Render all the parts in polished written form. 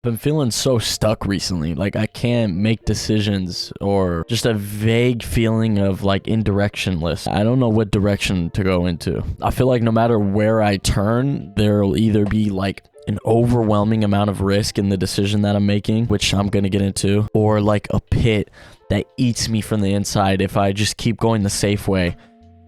Been feeling so stuck recently. Like I can't make decisions or just a vague feeling of like indirectionless. I don't know what direction to go into. I feel like no matter where I turn, there'll either be like an overwhelming amount of risk in the decision that I'm making, which I'm going to get into, or like a pit that eats me from the inside if I just keep going the safe way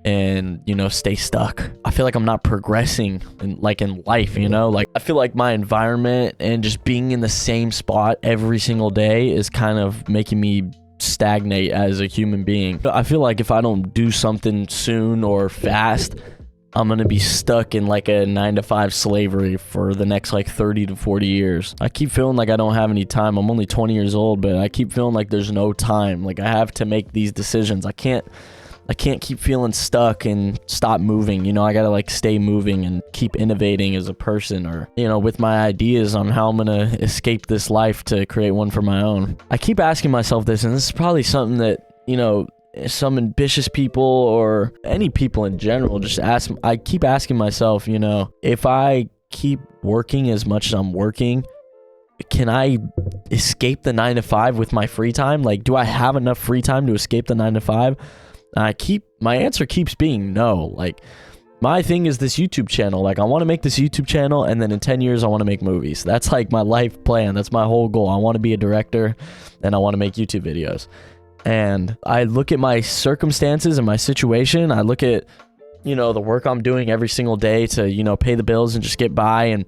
and stay stuck. I feel like I'm not progressing in life, like I feel like my environment and just being in the same spot every single day is kind of making me stagnate as a human being. But I feel like if I don't do something soon or fast, I'm gonna be stuck in like a 9-to-5 slavery for the next like 30 to 40 years. I keep feeling like I don't have any time. I'm only 20 years old, but I keep feeling like there's no time. Like I have to make these decisions. I can't keep feeling stuck and stop moving. I gotta like stay moving and keep innovating as a person, or with my ideas on how I'm gonna escape this life to create one for my own. I keep asking myself this, and this is probably something that some ambitious people or any people in general just ask. I keep asking myself, if I keep working as much as I'm working, can I escape the 9-to-5 with my free time? Like, do I have enough free time to escape the 9-to-5? My answer keeps being no. Like, my thing is this YouTube channel. Like, I want to make this YouTube channel, and then in 10 years, I want to make movies. That's like my life plan. That's my whole goal. I want to be a director, and I want to make YouTube videos. And I look at my circumstances and my situation. I look at, the work I'm doing every single day to, pay the bills and just get by and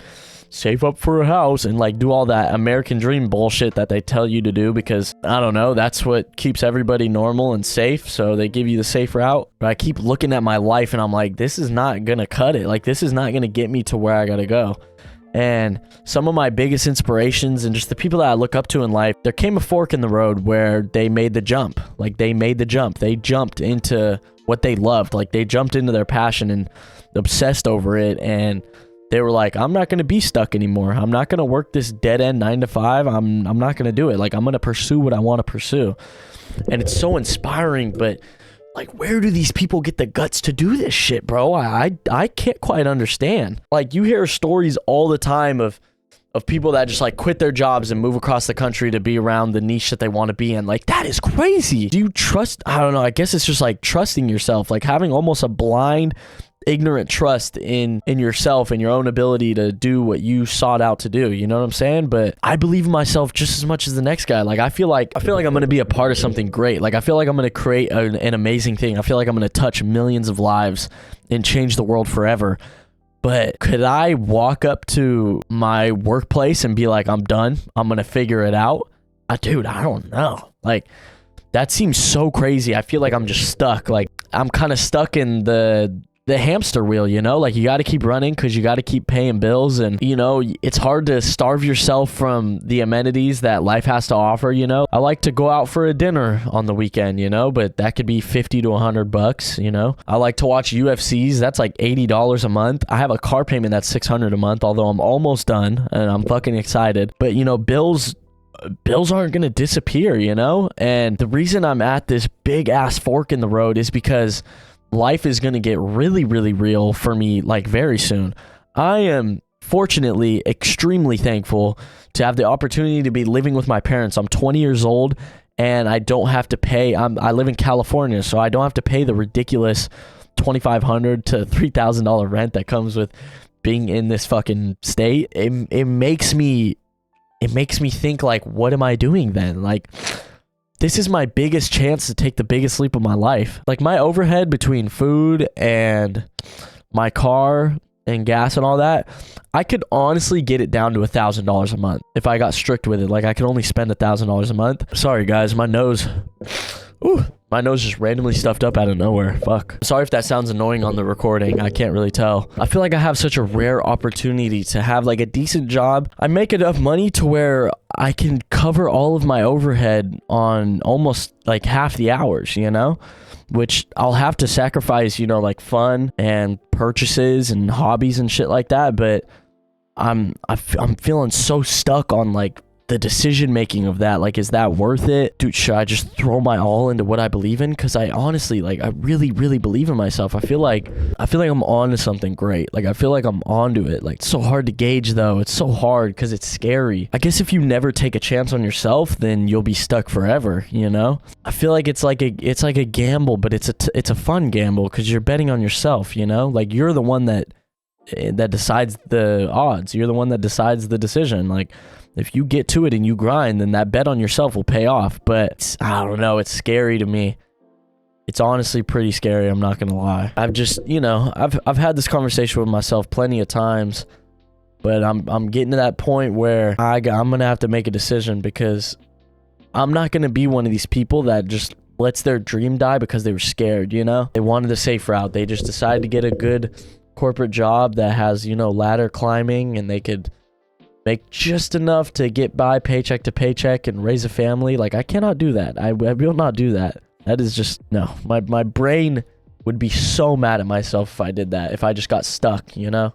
save up for a house and like do all that American dream bullshit that they tell you to do, because I don't know, that's what keeps everybody normal and safe, so they give you the safe route. But I keep looking at my life and I'm like, this is not gonna cut it. Like, this is not gonna get me to where I gotta go. And some of my biggest inspirations and just the people that I look up to in life, there came a fork in the road where they made the jump. Like, they made the jump. They jumped into what they loved. Like, they jumped into their passion and obsessed over it, and they were like, I'm not going to be stuck anymore. I'm not going to work this dead end 9-to-5. I'm not going to do it. Like, I'm going to pursue what I want to pursue. And it's so inspiring, but like, where do these people get the guts to do this shit, bro? I can't quite understand. Like, you hear stories all the time of people that just like quit their jobs and move across the country to be around the niche that they want to be in. Like, that is crazy. Do you trust? I don't know. I guess it's just like trusting yourself, like having almost a blind, ignorant trust in yourself and your own ability to do what you sought out to do. You know what I'm saying? But I believe in myself just as much as the next guy. Like, I feel like I'm going to be a part of something great. Like, I feel like I'm going to create an amazing thing. I feel like I'm going to touch millions of lives and change the world forever. But could I walk up to my workplace and be like, I'm done, I'm going to figure it out? Dude, I don't know. Like, that seems so crazy. I feel like I'm just stuck. Like, I'm kind of stuck in the hamster wheel, like, you got to keep running because you got to keep paying bills, and it's hard to starve yourself from the amenities that life has to offer. I like to go out for a dinner on the weekend, but that could be $50 to $100. I like to watch UFCs. That's like $80 a month. I have a car payment that's $600 a month, although I'm almost done and I'm fucking excited. But bills aren't gonna disappear, and the reason I'm at this big ass fork in the road is because life is going to get really, really real for me, like, very soon. I am fortunately extremely thankful to have the opportunity to be living with my parents. I'm 20 years old and I don't have to pay. I live in California, so I don't have to pay the ridiculous $2,500 to $3,000 rent that comes with being in this fucking state. It makes me think, like, what am I doing then? Like, this is my biggest chance to take the biggest leap of my life. Like, my overhead between food and my car and gas and all that, I could honestly get it down to $1,000 a month if I got strict with it. Like, I could only spend $1,000 a month. Sorry guys, my nose just randomly stuffed up out of nowhere. Fuck. Sorry if that sounds annoying on the recording. I can't really tell. I feel like I have such a rare opportunity to have like a decent job. I make enough money to where I can cover all of my overhead on almost like half the hours, which I'll have to sacrifice, like fun and purchases and hobbies and shit like that. But I'm feeling so stuck on like the decision making of that, like, is that worth it? Dude, should I just throw my all into what I believe in? Because I honestly, like, I really, really believe in myself. I feel like I'm on to something great. Like, I feel like I'm onto it. Like, it's so hard to gauge, though. It's so hard because it's scary. I guess if you never take a chance on yourself, then you'll be stuck forever, you know? I feel like it's like a gamble, but it's a fun gamble because you're betting on yourself, you know? Like, you're the one that decides the odds. You're the one that decides the decision. Like, if you get to it and you grind, then that bet on yourself will pay off. But I don't know, it's scary to me. It's honestly pretty scary, I'm not gonna lie. I've just, I've had this conversation with myself plenty of times, but I'm getting to that point where I'm gonna have to make a decision, because I'm not gonna be one of these people that just lets their dream die because they were scared, you know? They wanted the safe route. They just decided to get a good corporate job that has, ladder climbing, and they could make just enough to get by paycheck to paycheck and raise a family. Like, I cannot do that. I will not do that. That is just, no. My brain would be so mad at myself if I did that, if I just got stuck, you know?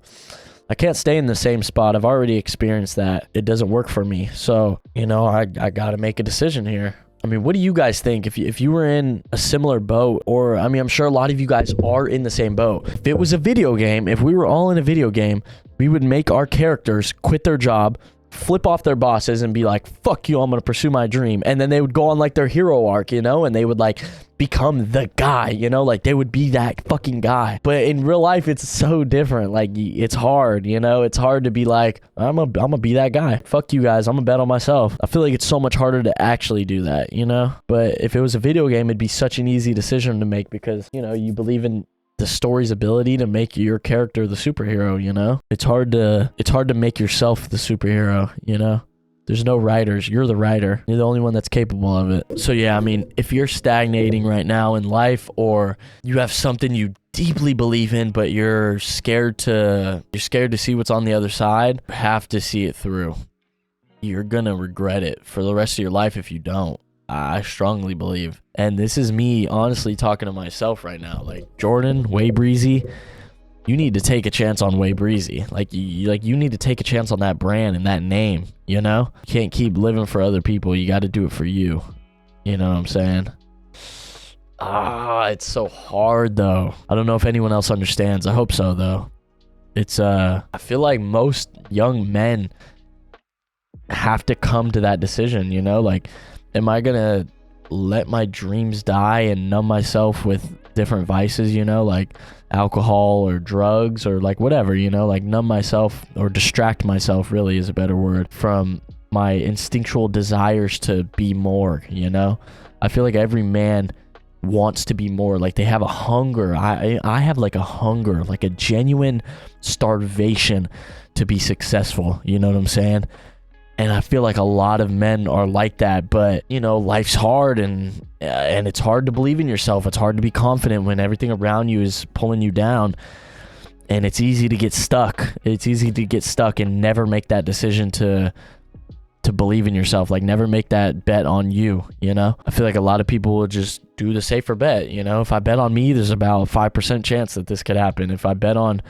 I can't stay in the same spot. I've already experienced that. It doesn't work for me. So, I got to make a decision here. I mean, what do you guys think? If you were in a similar boat, or, I mean, I'm sure a lot of you guys are in the same boat. If it was a video game, if we were all in a video game, we would make our characters quit their job, flip off their bosses, and be like, fuck you, I'm going to pursue my dream. And then they would go on, like, their hero arc, and they would, like, become the guy, like, they would be that fucking guy. But in real life, it's so different. Like, it's hard, it's hard to be like, I'm gonna be that guy. Fuck you guys, I'm gonna bet on myself. I feel like it's so much harder to actually do that, But if it was a video game, it'd be such an easy decision to make, because, you believe in the story's ability to make your character the superhero, It's hard to make yourself the superhero, There's no writers. You're the writer. You're the only one that's capable of it. So yeah, I mean, if you're stagnating right now in life, or you have something you deeply believe in, but you're scared to see what's on the other side, you have to see it through. You're gonna regret it for the rest of your life if you don't. I strongly believe. And this is me honestly talking to myself right now. Like, Jordan, Way Breezy, you need to take a chance on Way Breezy. Like you need to take a chance on that brand and that name, You can't keep living for other people. You got to do it for you. You know what I'm saying? It's so hard, though. I don't know if anyone else understands. I hope so, though. It's, I feel like most young men have to come to that decision, Like, am I gonna let my dreams die and numb myself with different vices, like alcohol or drugs or like whatever, like numb myself or distract myself, really is a better word, from my instinctual desires to be more, I feel like every man wants to be more. Like, they have a hunger. I have like a hunger, like a genuine starvation to be successful, you know what I'm saying? And I feel like a lot of men are like that, but, life's hard, and it's hard to believe in yourself. It's hard to be confident when everything around you is pulling you down, and it's easy to get stuck. It's easy to get stuck and never make that decision to believe in yourself. Like, never make that bet on you, I feel like a lot of people will just do the safer bet, if I bet on me, there's about a 5% chance that this could happen. If I bet on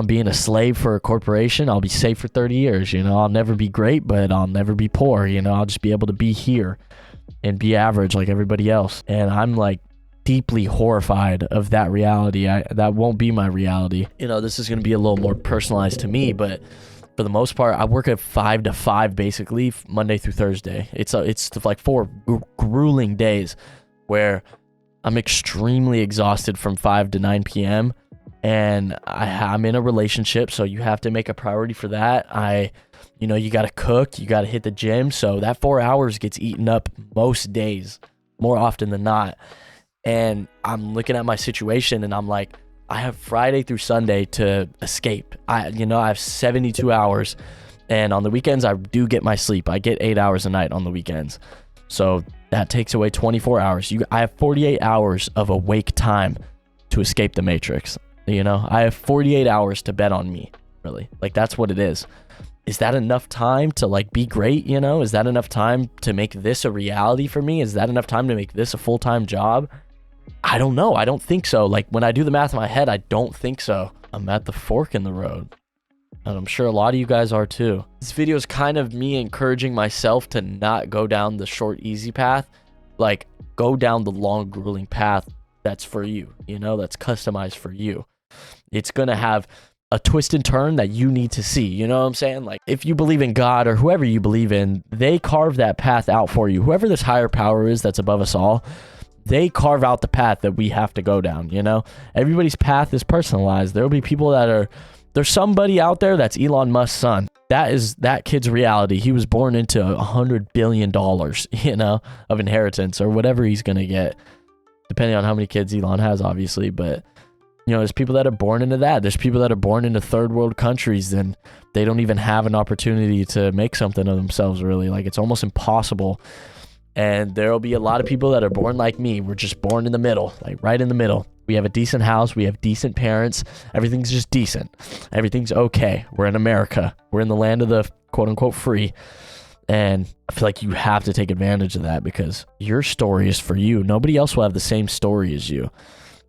being a slave for a corporation, I'll be safe for 30 years, I'll never be great, but I'll never be poor, I'll just be able to be here and be average like everybody else. And I'm like deeply horrified of that reality. That won't be my reality. This is going to be a little more personalized to me, but for the most part, I work at 5 to 5, basically, Monday through Thursday. It's like 4 grueling days where I'm extremely exhausted from 5 to 9 p.m. And I'm in a relationship, so you have to make a priority for that. You got to cook, you got to hit the gym. So that 4 hours gets eaten up most days, more often than not. And I'm looking at my situation, and I'm like, I have Friday through Sunday to escape. I have 72 hours, and on the weekends I do get my sleep. I get 8 hours a night on the weekends, so that takes away 24 hours. I have 48 hours of awake time to escape the Matrix. I have 48 hours to bet on me, really. Like, that's what it is. Is that enough time to like be great? Is that enough time to make this a reality for me? Is that enough time to make this a full-time job? I don't know. I don't think so. Like, when I do the math in my head, I don't think so. I'm at the fork in the road. And I'm sure a lot of you guys are too. This video is kind of me encouraging myself to not go down the short, easy path. Like, go down the long, grueling path that's for you, you know, that's customized for you. It's going to have a twist and turn that you need to see. You know what I'm saying? Like, if you believe in God or whoever you believe in, they carve that path out for you. Whoever this higher power is that's above us all, they carve out the path that we have to go down, you know? Everybody's path is personalized. There'll be people that are, there's somebody out there that's Elon Musk's son. That is that kid's reality. He was born into $100 billion, you know, of inheritance or whatever he's going to get, depending on how many kids Elon has, obviously. But, you know, there's people that are born into that. There's people that are born into third world countries and they don't even have an opportunity to make something of themselves, really. Like, it's almost impossible. And there'll be a lot of people that are born like me. We're just born in the middle, like right in the middle. We have a decent house. We have decent parents. Everything's just decent. Everything's okay. We're in America. We're in the land of the quote unquote free. And I feel like you have to take advantage of that because your story is for you. Nobody else will have the same story as you.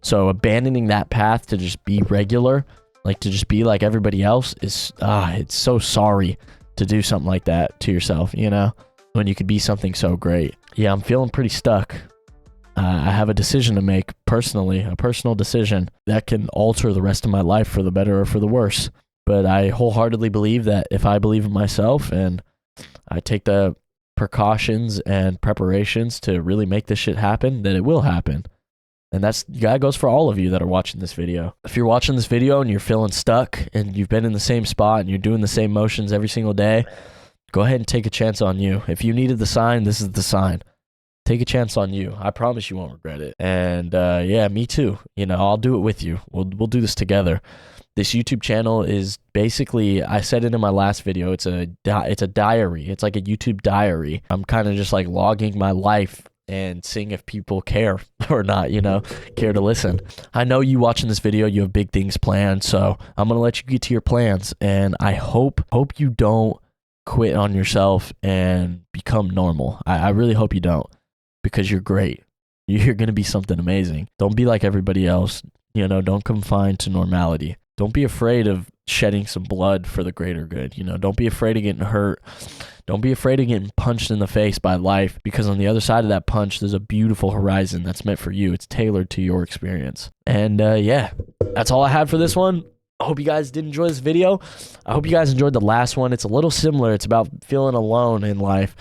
So abandoning that path to just be regular, like to just be like everybody else is, it's so sorry to do something like that to yourself, you know? When you could be something so great. Yeah, I'm feeling pretty stuck. I have a decision to make personally, a personal decision that can alter the rest of my life for the better or for the worse. But I wholeheartedly believe that if I believe in myself and I take the precautions and preparations to really make this shit happen, that it will happen. And that goes for all of you that are watching this video. If you're watching this video and you're feeling stuck and you've been in the same spot and you're doing the same motions every single day, go ahead and take a chance on you. If you needed the sign, this is the sign. Take a chance on you. I promise you won't regret it. And yeah, me too. You know, I'll do it with you. We'll do this together. This YouTube channel is basically, I said it in my last video, it's a diary. It's like a YouTube diary. I'm kind of just like logging my life and seeing if people care or not, you know, care to listen. I know you watching this video, you have big things planned, so I'm going to let you get to your plans. And I hope you don't quit on yourself and become normal. I really hope you don't, because you're great. You're going to be something amazing. Don't be like everybody else. You know, don't confine to normality. Don't be afraid of shedding some blood for the greater good. You know, don't be afraid of getting hurt. Don't be afraid of getting punched in the face by life, because on the other side of that punch, there's a beautiful horizon that's meant for you. It's tailored to your experience. And yeah, that's all I had for this one. I hope you guys did enjoy this video. I hope you guys enjoyed the last one. It's a little similar. It's about feeling alone in life.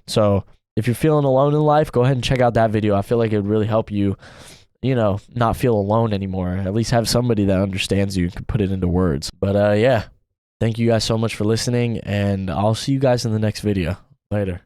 So if you're feeling alone in life, go ahead and check out that video. I feel like it would really help you, you know, not feel alone anymore. At least have somebody that understands you and can put it into words. But yeah, thank you guys so much for listening, and I'll see you guys in the next video. Later.